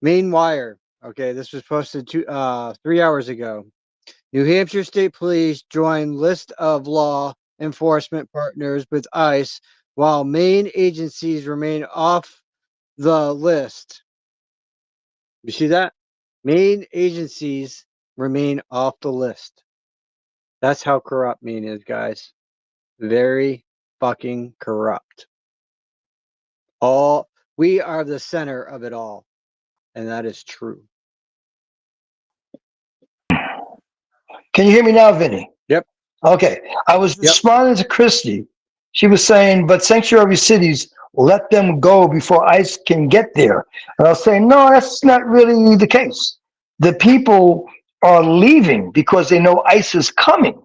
Main wire. Okay, this was posted 3 hours ago. New Hampshire State Police join list of law enforcement partners with ICE, while Maine agencies remain off the list. You see that? Maine agencies remain off the list. That's how corrupt Maine is, guys. Very fucking corrupt. We are the center of it all, and that is true. Can you hear me now, Vinny? Yep. Okay. I was responding to Christy. She was saying, but sanctuary cities, let them go before ICE can get there. And I was saying, no, that's not really the case. The people are leaving because they know ICE is coming.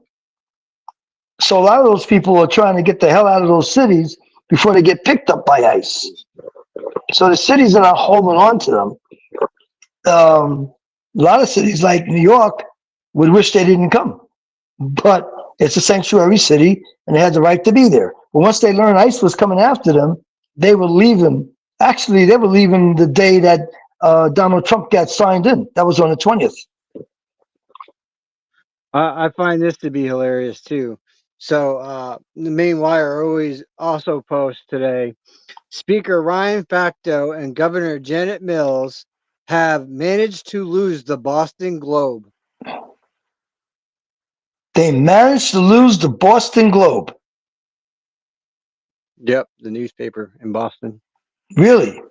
So a lot of those people are trying to get the hell out of those cities before they get picked up by ICE. So the cities are not holding on to them. A lot of cities like New York would wish they didn't come, but it's a sanctuary city and they had the right to be there. But once they learned ICE was coming after them, they were leaving. Actually, they were leaving the day that Donald Trump got signed in. That was on the 20th. I find this to be hilarious too. So the Maine Wire always also posts today, Speaker Ryan Facto and Governor Janet Mills have managed to lose the Boston Globe. They managed to lose the Boston Globe. Yep, the newspaper in Boston. Really?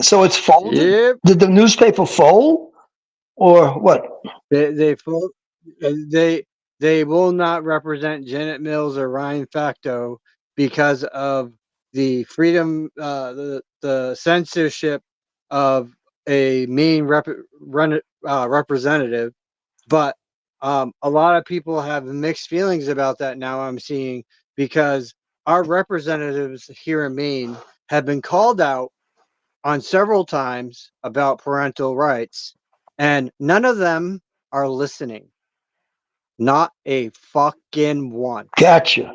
So it's folded? Yep. Did the newspaper fold? Or what? They will not represent Janet Mills or Ryan Facto because of the freedom, the censorship of a Maine representative. But a lot of people have mixed feelings about that now, I'm seeing, because our representatives here in Maine have been called out on several times about parental rights, and none of them are listening. Not a fucking one. Gotcha.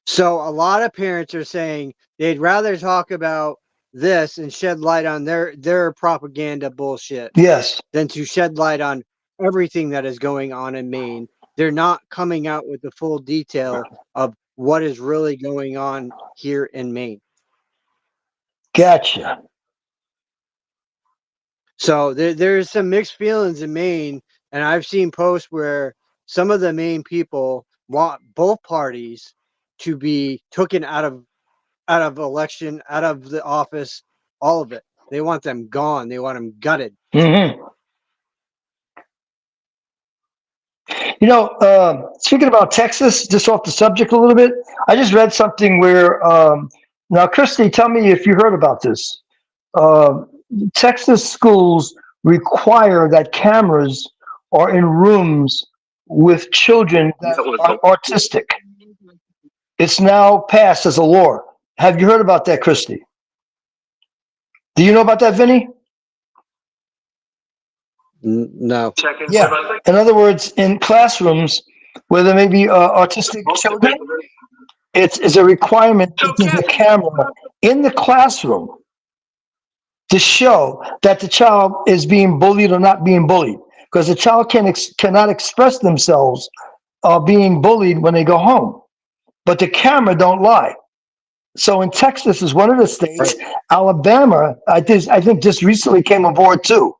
So a lot of parents are saying they'd rather talk about this and shed light on their propaganda bullshit. Yes. Than to shed light on everything that is going on in Maine. They're not coming out with the full detail of what is really going on here in Maine. Gotcha. So there's some mixed feelings in Maine, and I've seen posts where some of the Maine people want both parties to be taken out of election, out of the office, all of it. They want them gone. They want them gutted. Mm-hmm. You know, speaking about Texas, just off the subject a little bit, I just read something where, now, Christy, tell me if you heard about this. Uh, Texas schools require that cameras are in rooms with children that are autistic. It's now passed as a law. Have you heard about that, Christy? Do you know about that, Vinny? No. Yeah. In other words, in classrooms where there may be autistic children, it's a requirement that there's a camera in the classroom to show that the child is being bullied or not being bullied, because the child cannot express themselves being bullied when they go home, but the camera don't lie. So in Texas is one of the states. Alabama, I think just recently came aboard too.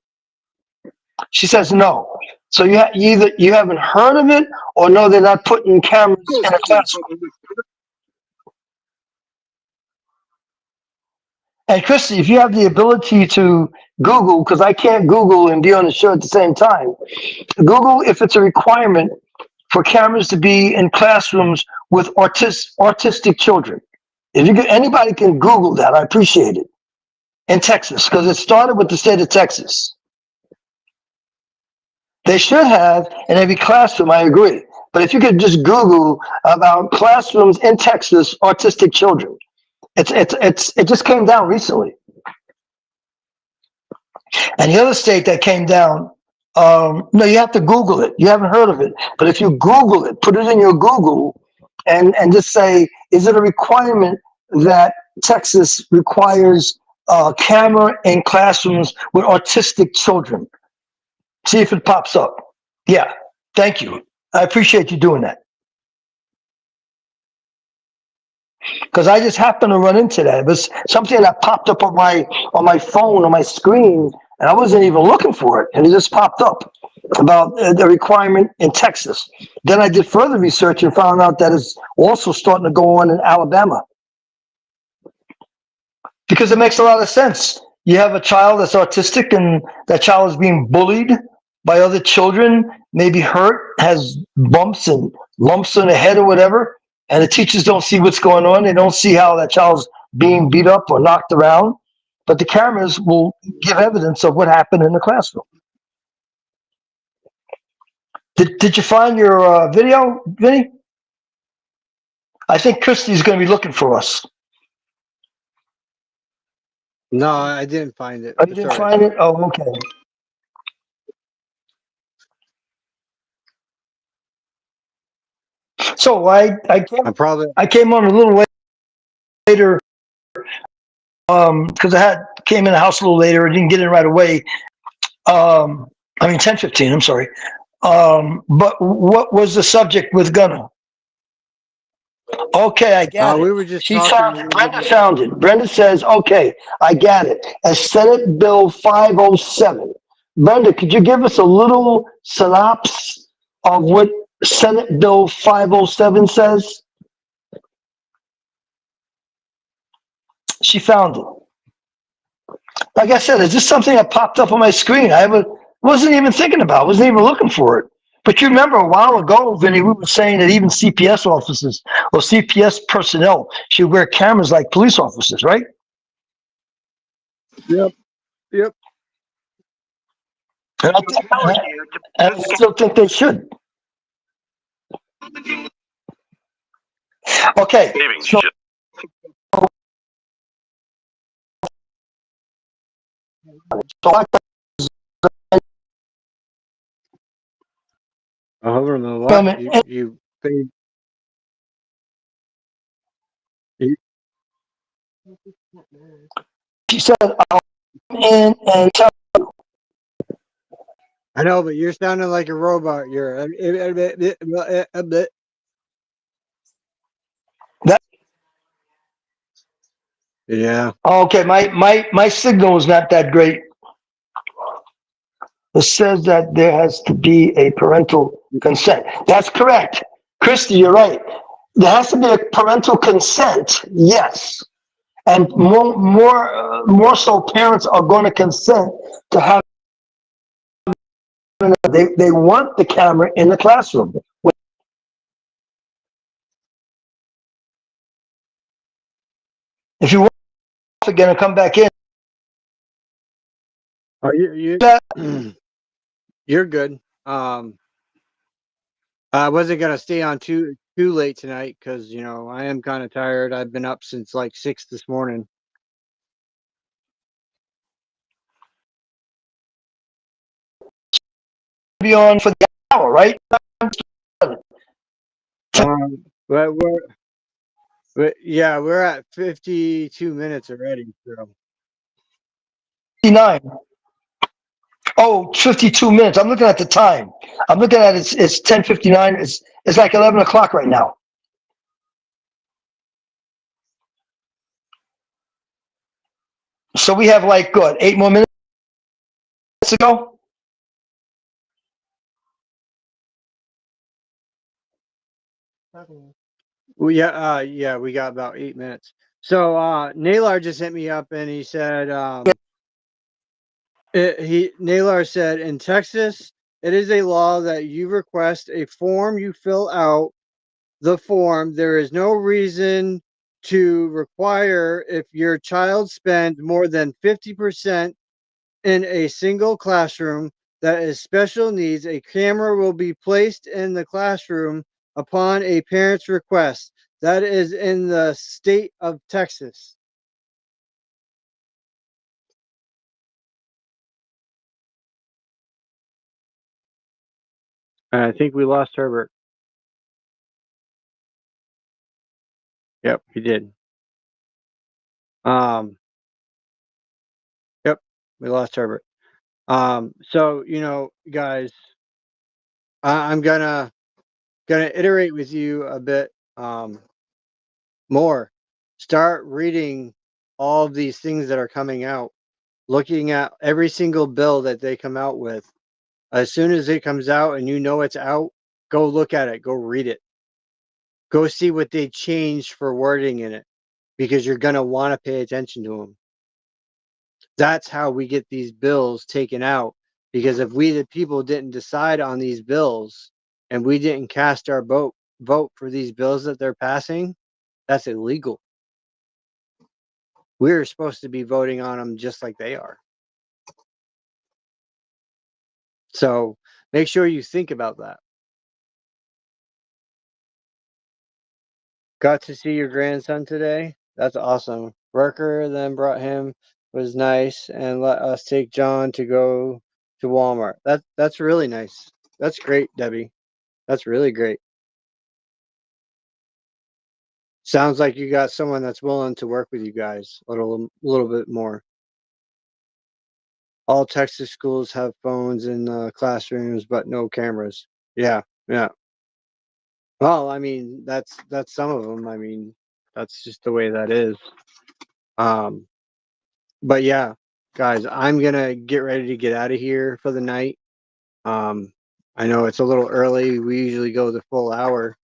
She says no. So either you haven't heard of it, or no, they're not putting cameras in a classroom. And Christy, if you have the ability to Google, because I can't Google and be on the show at the same time, Google if it's a requirement for cameras to be in classrooms with autistic children. If you anybody can Google that, I appreciate it. In Texas, because it started with the state of Texas. They should have in every classroom, I agree. But if you could just Google about classrooms in Texas, autistic children, it just came down recently. And the other state that came down, no, you have to Google it. You haven't heard of it. But if you Google it, put it in your Google and just say, is it a requirement that Texas requires a camera in classrooms with autistic children? See if it pops up. Yeah, thank you. I appreciate you doing that. Because I just happened to run into that. It was something that popped up on my phone, on my screen, and I wasn't even looking for it. And it just popped up about the requirement in Texas. Then I did further research and found out that it's also starting to go on in Alabama. Because it makes a lot of sense. You have a child that's autistic and that child is being bullied by other children, maybe hurt, has bumps and lumps on the head or whatever, and the teachers don't see what's going on. They don't see how that child's being beat up or knocked around, but the cameras will give evidence of what happened in the classroom. Did you find your video, Vinny? I think Christy's going to be looking for us. No, I didn't find it. Oh, you didn't find it? Oh, okay. So I came on a little later because I came in the house a little later. I didn't get in right away. 10:15. I'm sorry. But what was the subject with Gunnar? Okay, I got it. We were just She found talking. it. Brenda found it. Brenda says, okay, I got it. As Senate Bill 507. Brenda, could you give us a little synopsis of what Senate Bill 507 says? She found it. Like I said, is this something that popped up on my screen? Wasn't even thinking about it. Wasn't even looking for it. But you remember a while ago, Vinny, we were saying that even CPS officers or CPS personnel should wear cameras like police officers, right? Yep. And I still think they should. Okay. So, Hold on a lot. She said, I'll come in and tell you. I know, but you're sounding like a robot. You're a bit. Yeah. Okay, my signal is not that great. It says that there has to be a parental consent. That's correct. Christy, you're right. There has to be a parental consent, yes. And more so parents are going to consent to have, they want the camera in the classroom. If you want again and come back in. Oh, you're good. I wasn't gonna stay on too late tonight because I am kind of tired. I've been up since like 6 this morning. Be on for the hour, right? But we're at 52 minutes already. So 59. Oh, 52 minutes. I'm looking at the time. I'm looking at it's 10:59. It's like 11 o'clock right now. So we have like what, 8 more minutes to go? yeah, we got about 8 minutes. So Naylor just hit me up and he said Naylor said in Texas it is a law that you request a form, you fill out the form. There is no reason to require if your child spends more than 50% in a single classroom that is special needs, a camera will be placed in the classroom upon a parent's request. That is in the state of Texas. I think we lost Herbert. Yep, he did. Yep, we lost Herbert. So guys, I'm gonna iterate with you a bit more. Start reading all of these things that are coming out, looking at every single bill that they come out with. As soon as it comes out and it's out, go look at it, go read it, go see what they changed for wording in it, because you're going to want to pay attention to them. That's how we get these bills taken out, because if we the people didn't decide on these bills and we didn't cast our vote for these bills that they're passing, that's illegal. We're supposed to be voting on them just like they are. So make sure you think about that. Got to see your grandson today? That's awesome. Worker then brought him, was nice, and let us take John to go to Walmart. That's really nice. That's great, Debbie. That's really great. Sounds like you got someone that's willing to work with you guys a little bit more. All Texas schools have phones in classrooms, but no cameras. Yeah, yeah. Well, I mean, that's some of them. I mean, that's just the way that is. But yeah, guys, I'm gonna get ready to get out of here for the night. I know it's a little early. We usually go the full hour.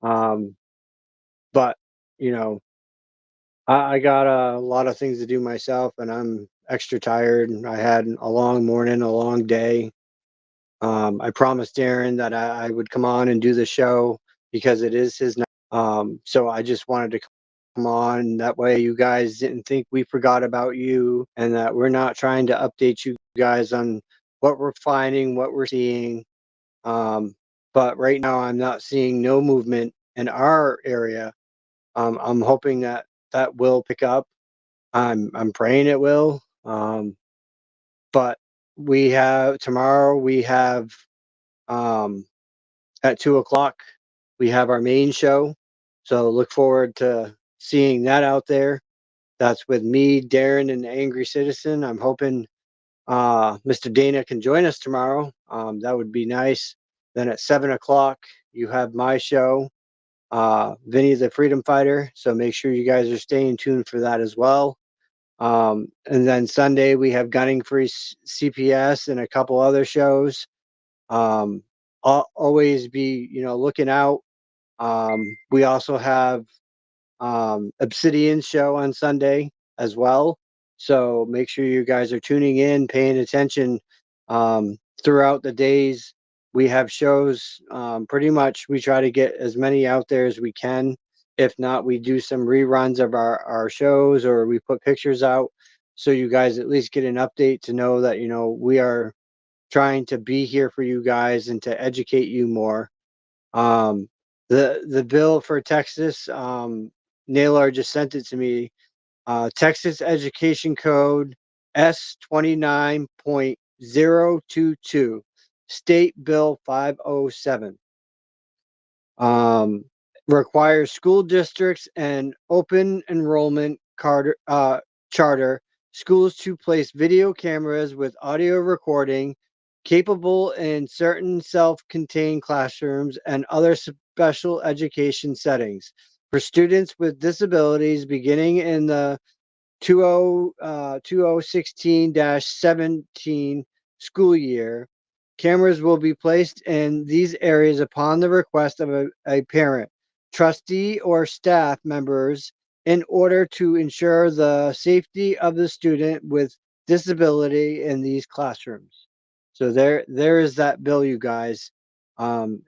But I got a lot of things to do myself, and I'm extra tired. I had a long morning, a long day. I promised Darren that I would come on and do the show because it is his night. So I just wanted to come on. That way you guys didn't think we forgot about you, and that we're not trying to update you guys on what we're finding, what we're seeing. But right now I'm not seeing no movement in our area. I'm hoping that will pick up. I'm praying it will. But we have tomorrow, we have at 2 o'clock, we have our main show. So look forward to seeing that out there. That's with me, Darren, and the Angry Citizen. I'm hoping Mr. Dana can join us tomorrow. That would be nice. Then at 7 o'clock, you have my show. Vinny the Freedom Fighter. So make sure you guys are staying tuned for that as well. And then Sunday we have Gunning Free CPS and a couple other shows. Always be, looking out. We also have Obsidian show on Sunday as well. So make sure you guys are tuning in, paying attention throughout the days. We have shows. Pretty much we try to get as many out there as we can. If not, we do some reruns of our shows, or we put pictures out so you guys at least get an update to know that, we are trying to be here for you guys and to educate you more. The bill for Texas, Naylor just sent it to me. Texas Education Code S29.022, State Bill 507. Requires school districts and open enrollment charter schools to place video cameras with audio recording capable in certain self-contained classrooms and other special education settings for students with disabilities beginning in the 2016-17 school year. Cameras will be placed in these areas upon the request of a parent, trustee, or staff members in order to ensure the safety of the student with disability in these classrooms. So there is that bill, you guys.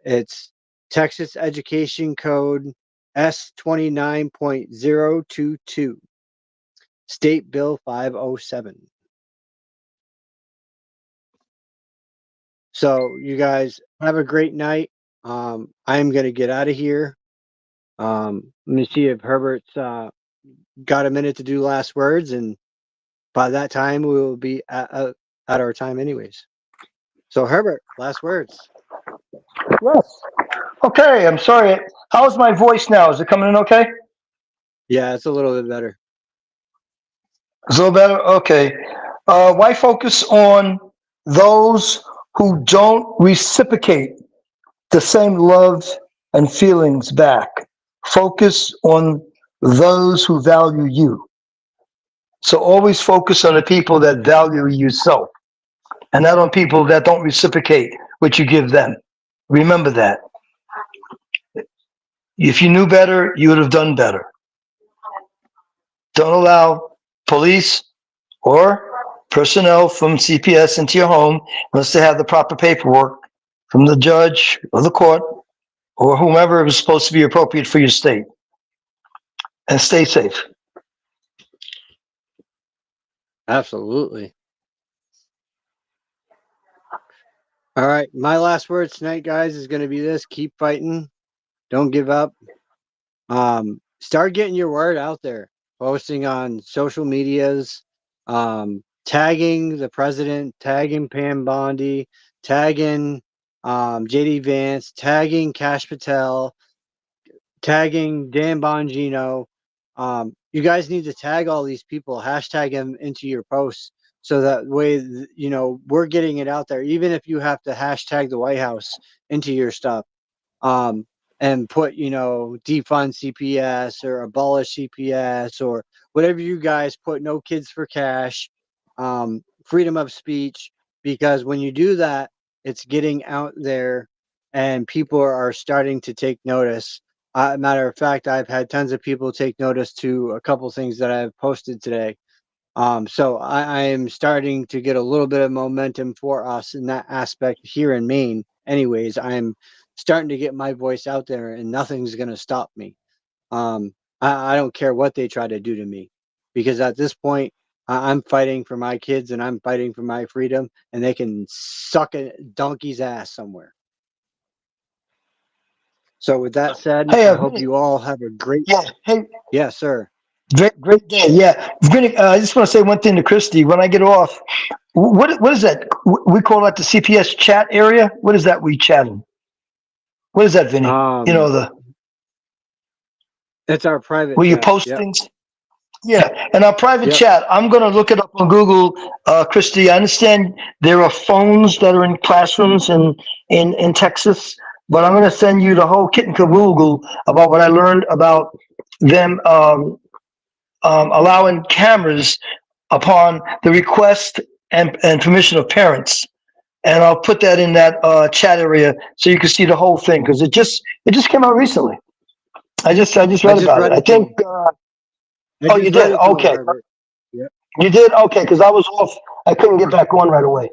It's Texas Education Code S29.022, State Bill 507. So you guys have a great night. I am going to get out of here. Let me see if Herbert's got a minute to do last words, and by that time we will be at our time anyways. So Herbert, last words. Yes. Okay, I'm sorry. How's my voice now? Is it coming in okay? Yeah, it's a little bit better. It's a little better? Okay. Why focus on those who don't reciprocate the same love and feelings back? Focus on those who value you. So always focus on the people that value yourself, and not on people that don't reciprocate what you give them. Remember that. If you knew better, you would have done better. Don't allow police or personnel from CPS into your home unless they have the proper paperwork from the judge or the court or whomever is supposed to be appropriate for your state. And stay safe. Absolutely. All right. My last words tonight, guys, is going to be this: keep fighting. Don't give up. Start getting your word out there, posting on social medias, tagging the president, tagging Pam Bondi, tagging JD Vance, tagging Kash Patel, tagging Dan Bongino. You guys need to tag all these people, hashtag them into your posts, so that way, we're getting it out there. Even if you have to hashtag the White House into your stuff, and put, defund CPS or abolish CPS or whatever you guys put, no kids for cash, freedom of speech, because when you do that, it's getting out there and people are starting to take notice. Matter of fact, I've had tons of people take notice to a couple things that I've posted today. So I am starting to get a little bit of momentum for us in that aspect here in Maine. Anyways, I'm starting to get my voice out there, and nothing's going to stop me. I don't care what they try to do to me, because at this point, I'm fighting for my kids and I'm fighting for my freedom, and they can suck a donkey's ass somewhere. So with that said, Hey, I hope you all have a great. Yeah. Hey. Yes, sir. Great day. Yeah. Vinny, I just want to say one thing to Christy. When I get off, what is that? We call that the CPS chat area. What is that we chatting? What is that, Vinny? It's our private where you chat. post Yep. things. Yeah, and our private Yep. chat. I'm going to look it up on Google, Christy. I understand there are phones that are in classrooms in Texas but I'm going to send you the whole kit and caboodle about what I learned about them allowing cameras upon the request and permission of parents. And I'll put that in that chat area so you can see the whole thing, because it just came out recently. I just read about it. I think. Oh, you did? Okay. Yep. You did? Okay, because I was off. I couldn't get back on right away.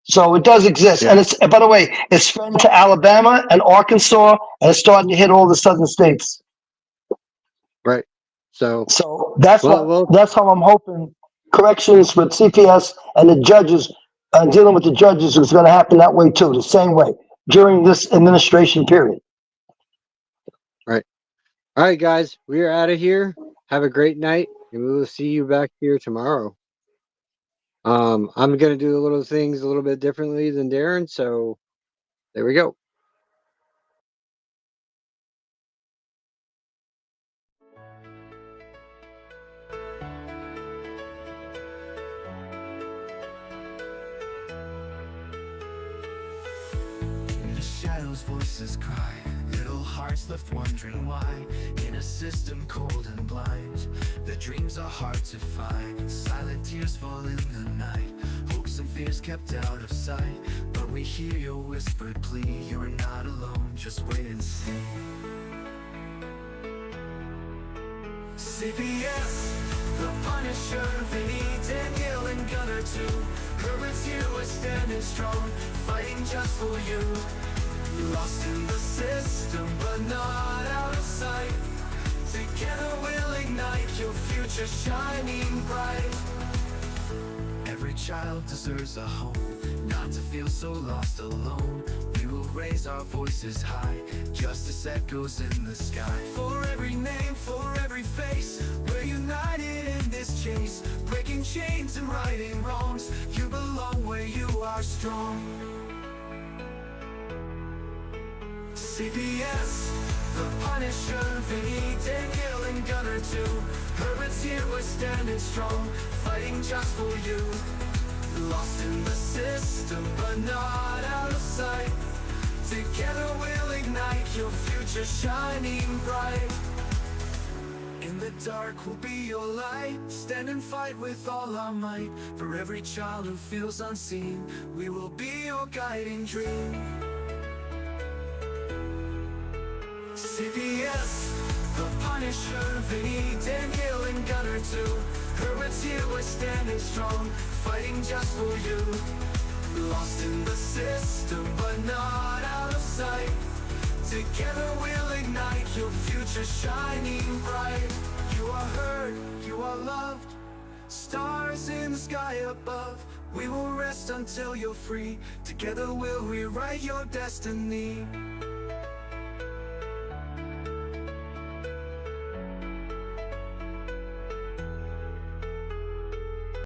So it does exist. Yeah. And it's, by the way, it's spread to Alabama and Arkansas, and it's starting to hit all the southern states. Right. So That's how I'm hoping corrections with CPS and the judges, dealing with the judges, is going to happen that way too, the same way during this administration period. right. All right, guys, we are out of here. Have a great night, and we will see you back here tomorrow. I'm going to do little things a little bit differently than Darren, so there we go. In the shadows, voices cry. Little hearts left wondering why. In a system cold and blind, the dreams are hard to find. Silent tears fall in the night. Hopes and fears kept out of sight. But we hear your whispered plea. You are not alone, just wait and see. CPS, the Punisher, Vinny, Danielle, and Gunner too. Herbert's here, we're standing strong, fighting just for you. Lost in the system, but not out of sight. Together we'll ignite your future shining bright. Every child deserves a home, not to feel so lost alone. We will raise our voices high, justice echoes in the sky. For every name, for every face, we're united in this chase. Breaking chains and righting wrongs, you belong where you are strong. CPS, the Punisher, Vinny, Danielle, and Gunner too. Herbert's here, we're standing strong, fighting just for you. Lost in the system, but not out of sight. Together we'll ignite your future shining bright. In the dark we'll be your light. Stand and fight with all our might. For every child who feels unseen, we will be your guiding dream. CPS, the Punisher, Vinny, Danielle, and Gunner too. Herbert's here, we're standing strong, fighting just for you. Lost in the system, but not out of sight. Together we'll ignite your future shining bright. You are heard, you are loved, stars in the sky above. We will rest until you're free. Together we'll rewrite your destiny.